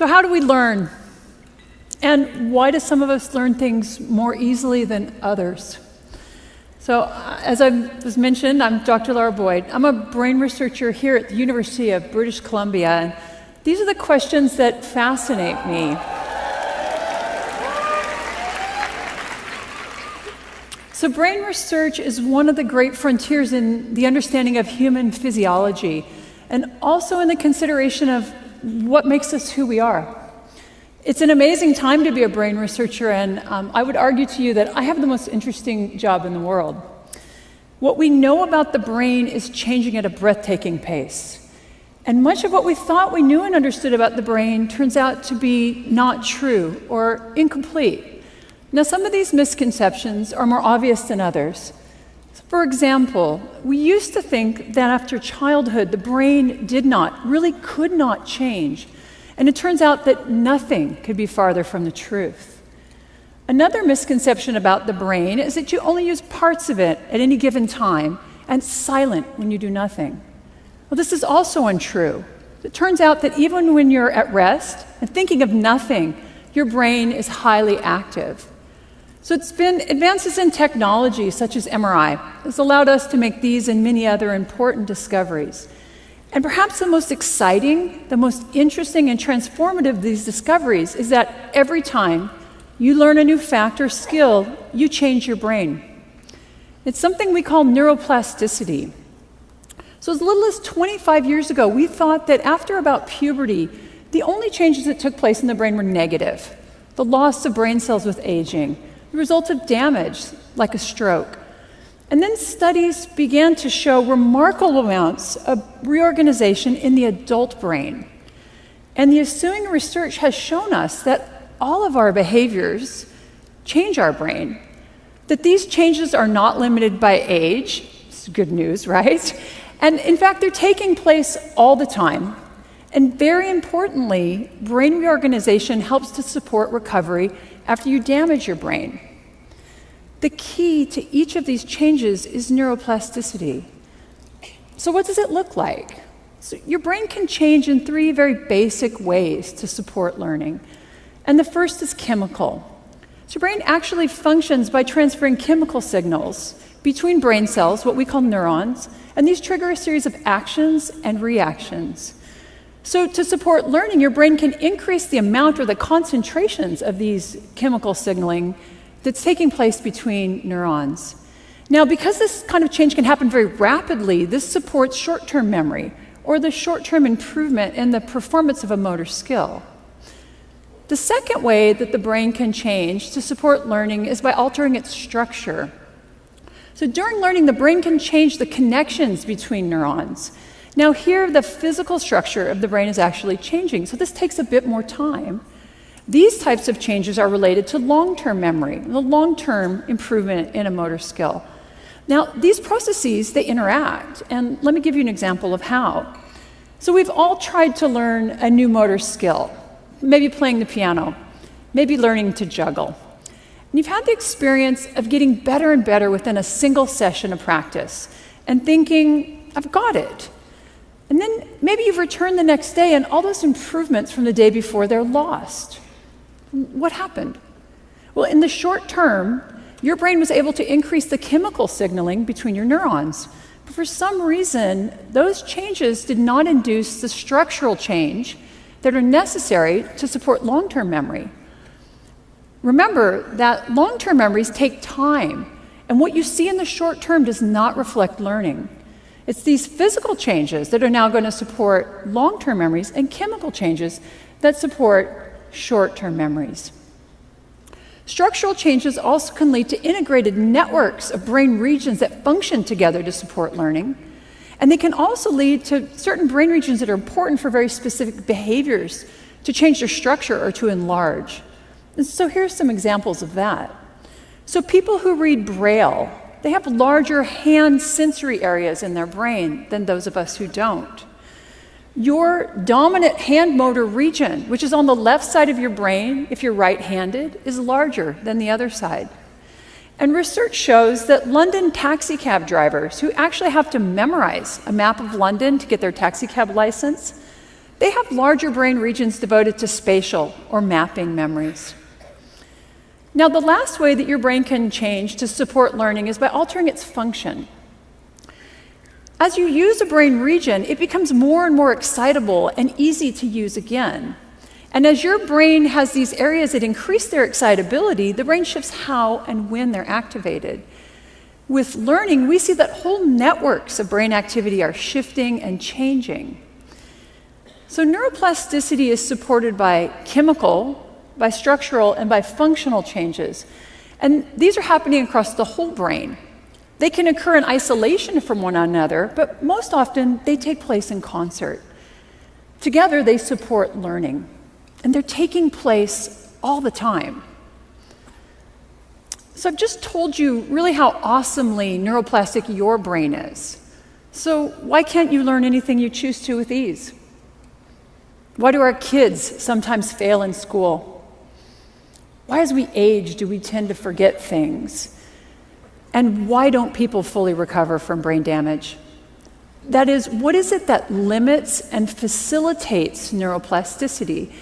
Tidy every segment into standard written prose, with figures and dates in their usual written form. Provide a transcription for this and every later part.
So how do we learn? And why do some of us learn things more easily than others? So as I was mentioned, I'm Dr. Lara Boyd. I'm a brain researcher here at the University of British Columbia. And these are the questions that fascinate me. So brain research is one of the great frontiers in the understanding of human physiology, and also in the consideration of what makes us who we are. It's an amazing time to be a brain researcher, and I would argue to you that I have the most interesting job in the world. What we know about the brain is changing at a breathtaking pace. And much of what we thought we knew and understood about the brain turns out to be not true or incomplete. Now, some of these misconceptions are more obvious than others. For example, we used to think that after childhood, the brain really could not change. And it turns out that nothing could be farther from the truth. Another misconception about the brain is that you only use parts of it at any given time, and it's silent when you do nothing. Well, this is also untrue. It turns out that even when you're at rest and thinking of nothing, your brain is highly active. So it's been advances in technology, such as MRI, has allowed us to make these and many other important discoveries. And perhaps the most exciting, the most interesting and transformative of these discoveries is that every time you learn a new fact or skill, you change your brain. It's something we call neuroplasticity. So as little as 25 years ago, we thought that after about puberty, the only changes that took place in the brain were negative. The loss of brain cells with aging, the result of damage, like a stroke. And then studies began to show remarkable amounts of reorganization in the adult brain. And the ensuing research has shown us that all of our behaviors change our brain, that these changes are not limited by age. It's good news, right? And in fact, they're taking place all the time. And very importantly, brain reorganization helps to support recovery after you damage your brain. The key to each of these changes is neuroplasticity. So what does it look like? So your brain can change in three very basic ways to support learning. And the first is chemical. So your brain actually functions by transferring chemical signals between brain cells, what we call neurons, and these trigger a series of actions and reactions. So to support learning, your brain can increase the amount or the concentrations of these chemical signaling that's taking place between neurons. Now, because this kind of change can happen very rapidly, this supports short-term memory, or the short-term improvement in the performance of a motor skill. The second way that the brain can change to support learning is by altering its structure. So during learning, the brain can change the connections between neurons. Now here, the physical structure of the brain is actually changing, so this takes a bit more time. These types of changes are related to long-term memory, the long-term improvement in a motor skill. Now, these processes, they interact, and let me give you an example of how. So we've all tried to learn a new motor skill, maybe playing the piano, maybe learning to juggle. And you've had the experience of getting better and better within a single session of practice and thinking, I've got it. And then maybe you've returned the next day and all those improvements from the day before, they're lost. What happened? Well, in the short term, your brain was able to increase the chemical signaling between your neurons. But for some reason, those changes did not induce the structural change that are necessary to support long-term memory. Remember that long-term memories take time, and what you see in the short term does not reflect learning. It's these physical changes that are now going to support long-term memories and chemical changes that support short-term memories. Structural changes also can lead to integrated networks of brain regions that function together to support learning. And they can also lead to certain brain regions that are important for very specific behaviors to change their structure or to enlarge. And so here's some examples of that. So people who read Braille, they have larger hand sensory areas in their brain than those of us who don't. Your dominant hand motor region, which is on the left side of your brain, if you're right-handed, is larger than the other side. And research shows that London taxi cab drivers who actually have to memorize a map of London to get their taxi cab license, they have larger brain regions devoted to spatial or mapping memories. Now, the last way that your brain can change to support learning is by altering its function. As you use a brain region, it becomes more and more excitable and easy to use again. And as your brain has these areas that increase their excitability, the brain shifts how and when they're activated. With learning, we see that whole networks of brain activity are shifting and changing. So neuroplasticity is supported by chemical, by structural, and by functional changes. And these are happening across the whole brain. They can occur in isolation from one another, but most often they take place in concert. Together, they support learning. And they're taking place all the time. So I've just told you really how awesomely neuroplastic your brain is. So why can't you learn anything you choose to with ease? Why do our kids sometimes fail in school? Why, as we age, do we tend to forget things? And why don't people fully recover from brain damage? That is, what is it that limits and facilitates neuroplasticity?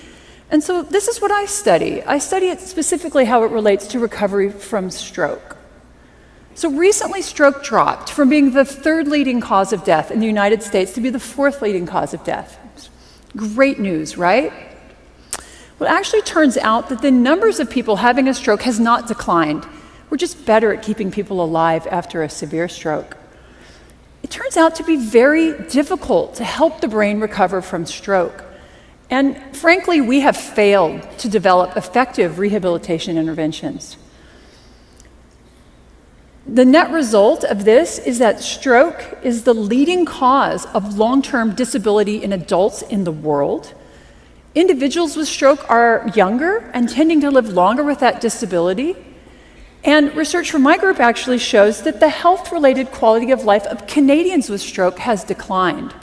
And so this is what I study. I study it specifically how it relates to recovery from stroke. So recently, stroke dropped from being the third leading cause of death in the United States to be the fourth leading cause of death. Great news, right? Well, it actually turns out that the numbers of people having a stroke has not declined. We're just better at keeping people alive after a severe stroke. It turns out to be very difficult to help the brain recover from stroke. And frankly, we have failed to develop effective rehabilitation interventions. The net result of this is that stroke is the leading cause of long-term disability in adults in the world. Individuals with stroke are younger and tending to live longer with that disability. And research from my group actually shows that the health-related quality of life of Canadians with stroke has declined.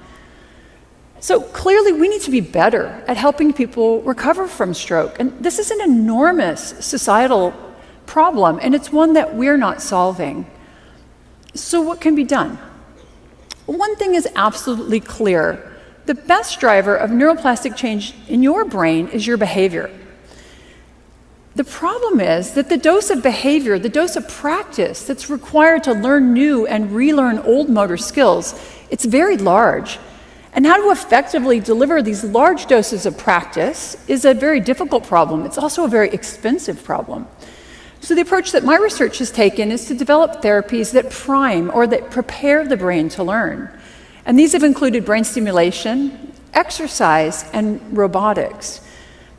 So clearly, we need to be better at helping people recover from stroke. And this is an enormous societal problem, and it's one that we're not solving. So what can be done? One thing is absolutely clear. The best driver of neuroplastic change in your brain is your behavior. The problem is that the dose of behavior, the dose of practice that's required to learn new and relearn old motor skills, it's very large. And how to effectively deliver these large doses of practice is a very difficult problem. It's also a very expensive problem. So the approach that my research has taken is to develop therapies that prime or that prepare the brain to learn. And these have included brain stimulation, exercise, and robotics.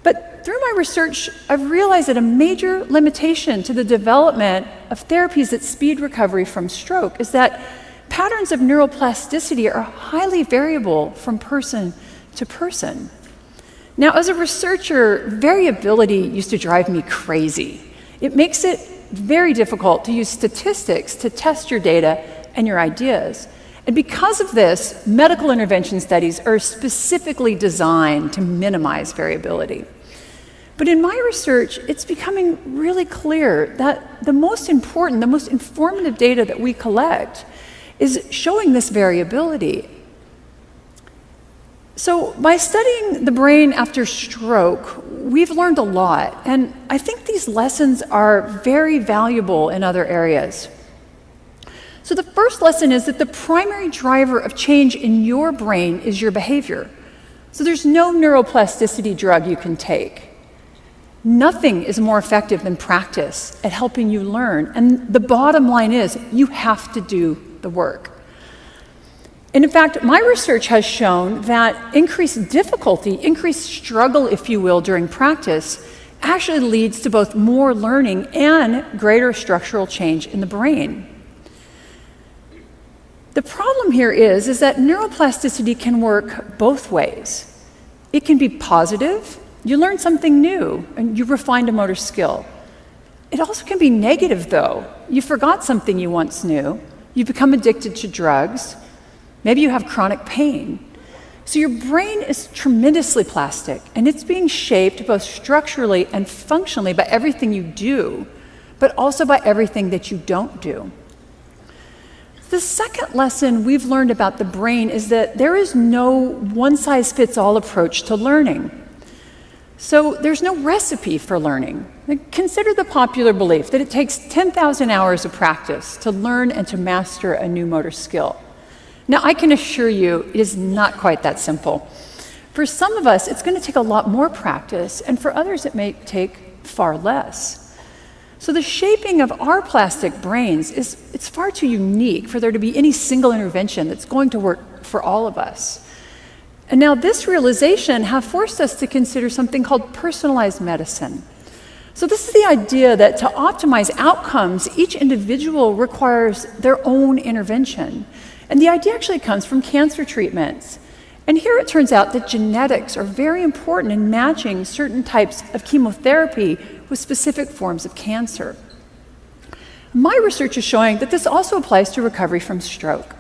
But through my research, I've realized that a major limitation to the development of therapies that speed recovery from stroke is that patterns of neuroplasticity are highly variable from person to person. Now, as a researcher, variability used to drive me crazy. It makes it very difficult to use statistics to test your data and your ideas. And because of this, medical intervention studies are specifically designed to minimize variability. But in my research, it's becoming really clear that the most important, the most informative data that we collect is showing this variability. So by studying the brain after stroke, we've learned a lot, and I think these lessons are very valuable in other areas. So the first lesson is that the primary driver of change in your brain is your behavior. So there's no neuroplasticity drug you can take. Nothing is more effective than practice at helping you learn, and the bottom line is you have to do the work. And in fact, my research has shown that increased difficulty, increased struggle, if you will, during practice actually leads to both more learning and greater structural change in the brain. The problem here is that neuroplasticity can work both ways. It can be positive. You learn something new and you refined a motor skill. It also can be negative, though. You forgot something you once knew. You become addicted to drugs. Maybe you have chronic pain. So your brain is tremendously plastic, and it's being shaped both structurally and functionally by everything you do, but also by everything that you don't do. The second lesson we've learned about the brain is that there is no one-size-fits-all approach to learning. So there's no recipe for learning. Consider the popular belief that it takes 10,000 hours of practice to learn and to master a new motor skill. Now, I can assure you it is not quite that simple. For some of us, it's going to take a lot more practice, and for others, it may take far less. So the shaping of our plastic brains it's far too unique for there to be any single intervention that's going to work for all of us. And now this realization have forced us to consider something called personalized medicine. So this is the idea that to optimize outcomes, each individual requires their own intervention. And the idea actually comes from cancer treatments. And here it turns out that genetics are very important in matching certain types of chemotherapy with specific forms of cancer. My research is showing that this also applies to recovery from stroke.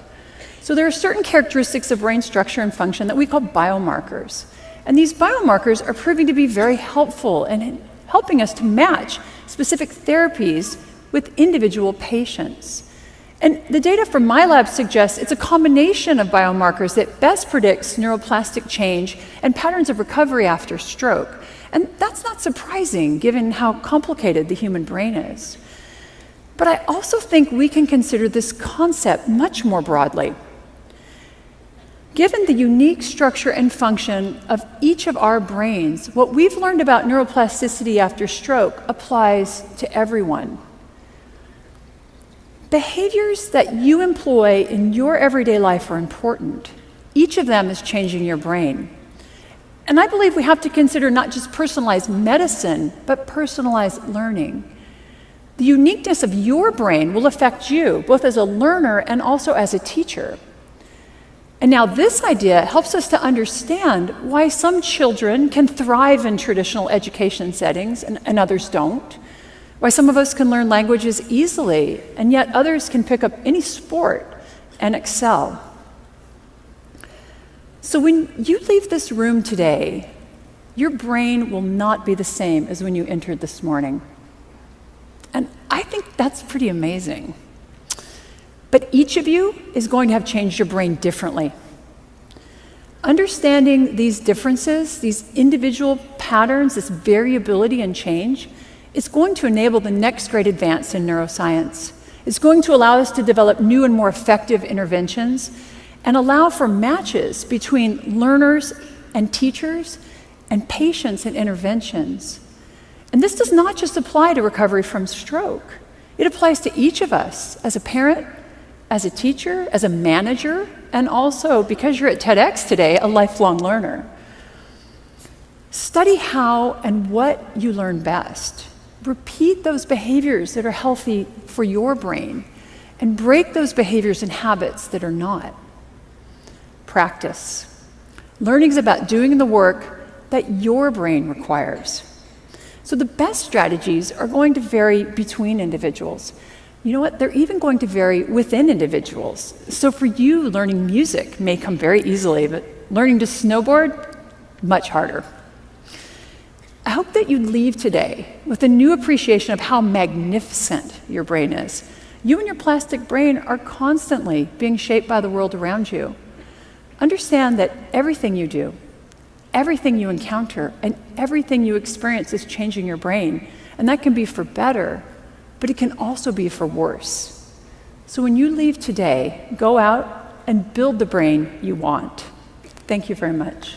So there are certain characteristics of brain structure and function that we call biomarkers. And these biomarkers are proving to be very helpful in helping us to match specific therapies with individual patients. And the data from my lab suggests it's a combination of biomarkers that best predicts neuroplastic change and patterns of recovery after stroke. And that's not surprising given how complicated the human brain is. But I also think we can consider this concept much more broadly. Given the unique structure and function of each of our brains, what we've learned about neuroplasticity after stroke applies to everyone. Behaviors that you employ in your everyday life are important. Each of them is changing your brain. And I believe we have to consider not just personalized medicine, but personalized learning. The uniqueness of your brain will affect you, both as a learner and also as a teacher. And now this idea helps us to understand why some children can thrive in traditional education settings and others don't. Why some of us can learn languages easily, and yet others can pick up any sport and excel. So when you leave this room today, your brain will not be the same as when you entered this morning. And I think that's pretty amazing. But each of you is going to have changed your brain differently. Understanding these differences, these individual patterns, this variability and change, is going to enable the next great advance in neuroscience. It's going to allow us to develop new and more effective interventions and allow for matches between learners and teachers and patients and interventions. And this does not just apply to recovery from stroke. It applies to each of us as a parent, as a teacher, as a manager, and also, because you're at TEDx today, a lifelong learner. Study how and what you learn best. Repeat those behaviors that are healthy for your brain, and break those behaviors and habits that are not. Practice. Learning is about doing the work that your brain requires. So the best strategies are going to vary between individuals. You know what? They're even going to vary within individuals. So for you, learning music may come very easily, but learning to snowboard, much harder. I hope that you leave today with a new appreciation of how magnificent your brain is. You and your plastic brain are constantly being shaped by the world around you. Understand that everything you do, everything you encounter, and everything you experience is changing your brain. And that can be for better, but it can also be for worse. So when you leave today, go out and build the brain you want. Thank you very much.